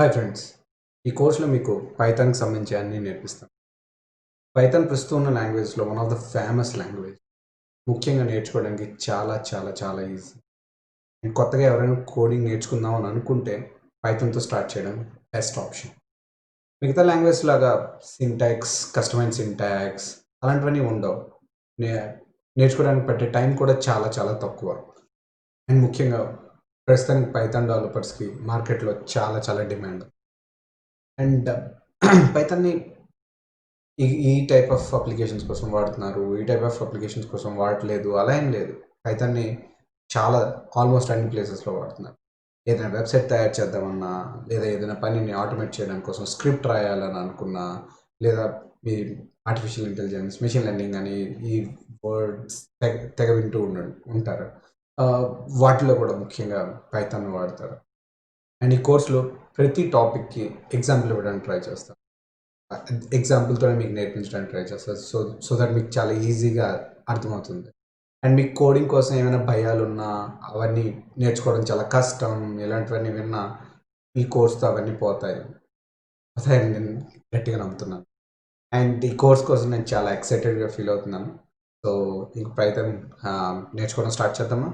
Hi friends. ఈ కోర్స్‌లో మీకు పైథాన్‌కి సంబంధించి అన్నీ నేర్పిస్తాం. పైథాన్ ప్రస్తుతం ఉన్న లాంగ్వేజ్‌లో one of the famous language. ముఖ్యంగా నేర్చుకోవడానికి చాలా చాలా చాలా ఈజీ. అండ్ కొత్తగా ఎవరైనా కోడింగ్ నేర్చుకుందాం అని అనుకుంటే పైథాన్‌తో స్టార్ట్ చేయడం బెస్ట్ ఆప్షన్. మిగతా లాంగ్వేజ్ లాగా సింటాక్స్, కస్టమైజ్డ్ సింటాక్స్ అలాంటివన్నీ ఉండవు. నే నేర్చుకోవడానికి పట్టే టైం కూడా చాలా చాలా తక్కువ. అండ్ ముఖ్యంగా ప్రస్తుతానికి పైథాన్ డెవలపర్స్‌కి మార్కెట్‌లో చాలా చాలా డిమాండ్. అండ్ పైథాన్‌ని ఈ ఈ టైప్ ఆఫ్ అప్లికేషన్స్ కోసం వాడుతున్నారు. ఈ టైప్ ఆఫ్ అప్లికేషన్స్ కోసం వాడట్లేదు. అలా ఏం లేదు. పైథాన్‌ని చాలా ఆల్మోస్ట్ అన్ని ప్లేసెస్‌లో వాడుతున్నారు. ఏదైనా వెబ్‌సైట్ తయారు చేద్దామన్నా, లేదా ఏదైనా పనిని ఆటోమేట్ చేయడం కోసం స్క్రిప్ట్ రాయాలని అనుకున్నా, లేదా ఈ ఆర్టిఫిషియల్ ఇంటెలిజెన్స్, మెషిన్ లెర్నింగ్ అని ఈ వర్డ్స్ తెగ వింటూ ఉంటారు. ఆహ్, వాటిలో కూడా ముఖ్యంగా పైథాన్ వాడతారు. అండ్ ఈ కోర్స్‌లో ప్రతి టాపిక్‌కి ఎగ్జాంపుల్ ఇవ్వడానికి ట్రై చేస్తాం. ఎగ్జాంపుల్‌తోనే మీకు నేర్పించడానికి ట్రై చేస్తా. సో దట్ మీకు చాలా ఈజీగా అర్థమవుతుంది. అండ్ మీకు కోడింగ్ కోసం ఏమైనా భయాలున్నా, అవన్నీ నేర్చుకోవడం చాలా కష్టం, ఇలాంటివన్నీ విన్నా ఈ కోర్స్‌తో అవన్నీ పోతాయి. పోతాయని నేను గట్టిగా నమ్ముతున్నాను. అండ్ ఈ కోర్స్ కోసం నేను చాలా ఎక్సైటెడ్‌గా ఫీల్ అవుతున్నాను. సో, ఇంక పైథాన్ నేర్చుకోవడం స్టార్ట్ చేద్దామా?